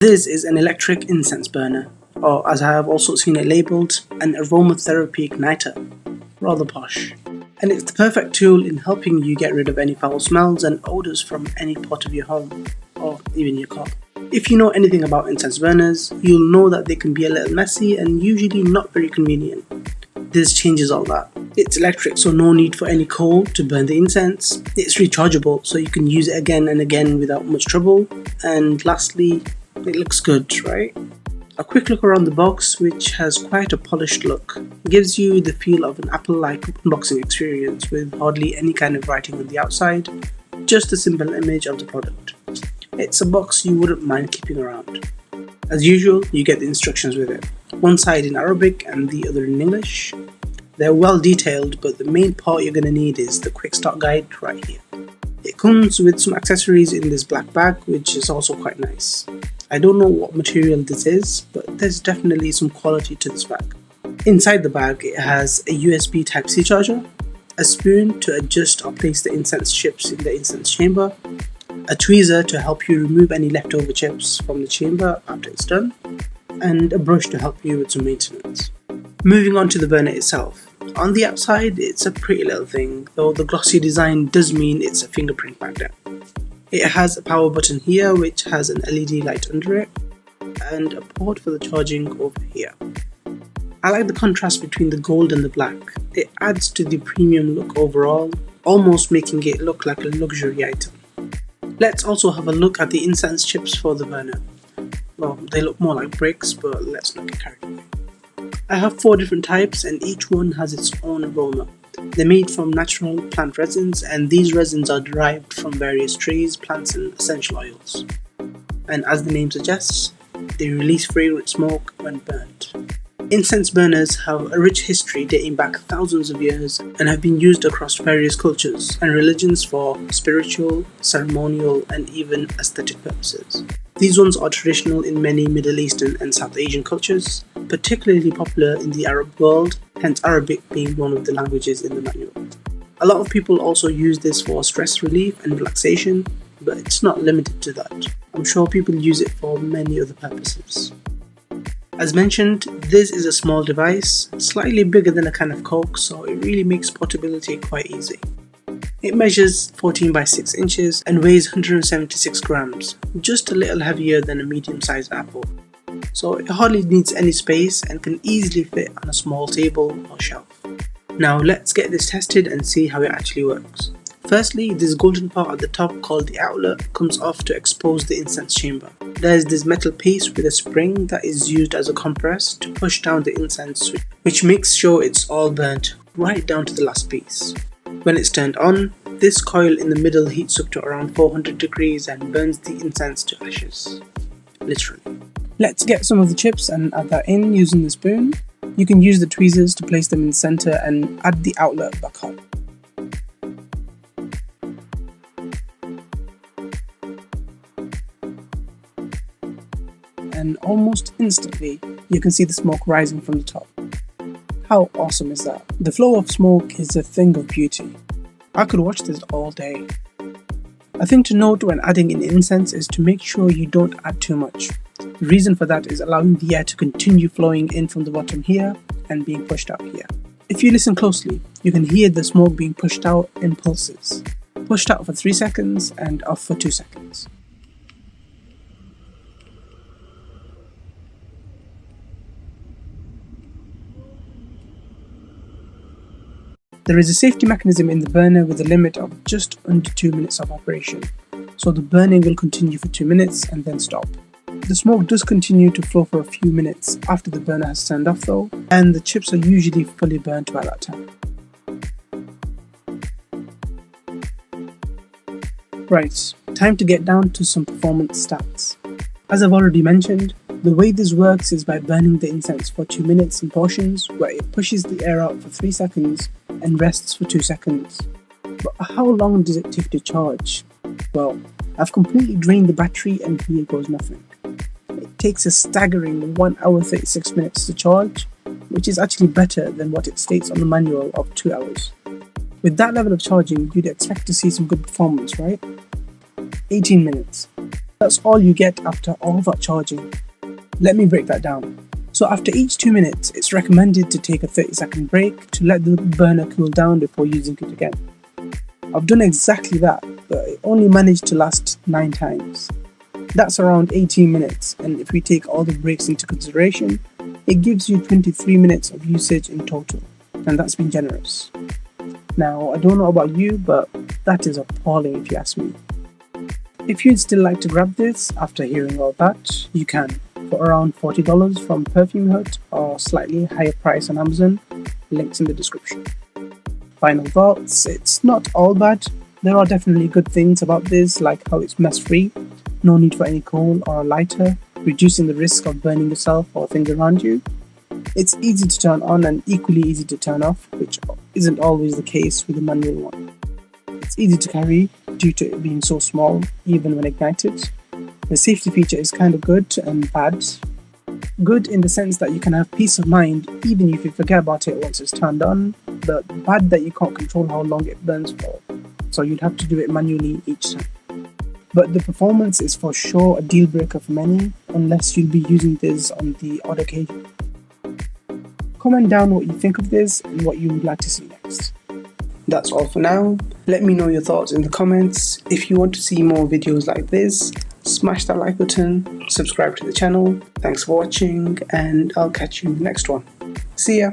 This is an electric incense burner, or as I have also seen it labelled, an aromatherapy igniter. Rather posh. And it's the perfect tool in helping you get rid of any foul smells and odours from any part of your home, or even your car. If you know anything about incense burners, you'll know that they can be a little messy and usually not very convenient. This changes all that. It's electric, so no need for any coal to burn the incense. It's rechargeable, so you can use it again and again without much trouble. And lastly, it looks good, right? A quick look around the box, which has quite a polished look, gives you the feel of an Apple-like unboxing experience with hardly any kind of writing on the outside, just a simple image of the product. It's a box you wouldn't mind keeping around. As usual, you get the instructions with it, one side in Arabic and the other in English. They're well detailed, but the main part you're going to need is the quick start guide right here. It comes with some accessories in this black bag, which is also quite nice. I don't know what material this is, but there's definitely some quality to this bag. Inside the bag, it has a USB Type-C charger, a spoon to adjust or place the incense chips in the incense chamber, a tweezer to help you remove any leftover chips from the chamber after it's done, and a brush to help you with some maintenance. Moving on to the burner itself. On the outside, it's a pretty little thing, though the glossy design does mean it's a fingerprint magnet. It has a power button here which has an LED light under it, and a port for the charging over here. I like the contrast between the gold and the black. It adds to the premium look overall, almost making it look like a luxury item. Let's also have a look at the incense chips for the burner. Well, they look more like bricks, but let's not get carried away. I have 4 different types and each one has its own aroma. They're made from natural plant resins, and these resins are derived from various trees, plants and essential oils. And as the name suggests, they release fragrant smoke when burnt. Incense burners have a rich history dating back thousands of years and have been used across various cultures and religions for spiritual, ceremonial and even aesthetic purposes. These ones are traditional in many Middle Eastern and South Asian cultures, particularly popular in the Arab world, hence Arabic being one of the languages in the manual. A lot of people also use this for stress relief and relaxation, but it's not limited to that. I'm sure people use it for many other purposes. As mentioned, this is a small device, slightly bigger than a can of Coke, so it really makes portability quite easy. It measures 14 by 6 inches and weighs 176 grams, just a little heavier than a medium-sized apple. So it hardly needs any space and can easily fit on a small table or shelf. Now let's get this tested and see how it actually works. Firstly, this golden part at the top called the outlet comes off to expose the incense chamber. There is this metal piece with a spring that is used as a compress to push down the incense, which makes sure it's all burnt right down to the last piece. When it's turned on, this coil in the middle heats up to around 400 degrees and burns the incense to ashes. Literally. Let's get some of the chips and add that in using the spoon. You can use the tweezers to place them in the center and add the outlet back on. And almost instantly, you can see the smoke rising from the top. How awesome is that? The flow of smoke is a thing of beauty. I could watch this all day. A thing to note when adding in incense is to make sure you don't add too much. The reason for that is allowing the air to continue flowing in from the bottom here and being pushed out here. If you listen closely, you can hear the smoke being pushed out in pulses. Pushed out for 3 seconds and off for 2 seconds. There is a safety mechanism in the burner with a limit of just under 2 minutes of operation, so the burning will continue for 2 minutes and then stop. The smoke does continue to flow for a few minutes after the burner has turned off though, and the chips are usually fully burnt by that time. Right, time to get down to some performance stats. As I've already mentioned, the way this works is by burning the incense for 2 minutes in portions where it pushes the air out for 3 seconds and rests for 2 seconds. But how long does it take to charge? Well, I've completely drained the battery and here goes nothing. It takes a staggering 1 hour 36 minutes to charge, which is actually better than what it states on the manual of 2 hours. With that level of charging, you'd expect to see some good performance, right? 18 minutes. That's all you get after all that charging. Let me break that down. So after each 2 minutes, it's recommended to take a 30-second break to let the burner cool down before using it again. I've done exactly that, but it only managed to last 9 times. That's around 18 minutes, and if we take all the breaks into consideration, it gives you 23 minutes of usage in total, and that's been generous. Now, I don't know about you, but that is appalling if you ask me. If you'd still like to grab this after hearing all that, you can, for around $40 from Perfume Hut or slightly higher price on Amazon, links in the description. Final thoughts, it's not all bad. There are definitely good things about this, like how it's mess free, no need for any coal or a lighter, reducing the risk of burning yourself or things around you. It's easy to turn on and equally easy to turn off, which isn't always the case with the manual one. It's easy to carry due to it being so small, even when ignited. The safety feature is kind of good and bad. Good in the sense that you can have peace of mind even if you forget about it once it's turned on, but bad that you can't control how long it burns for, so you'd have to do it manually each time. But the performance is for sure a deal breaker for many, unless you'll be using this on the odd occasion. Comment down what you think of this and what you would like to see next. That's all for now. Let me know your thoughts in the comments. If you want to see more videos like this, smash that like button, subscribe to the channel. Thanks for watching, and I'll catch you in the next one. See ya!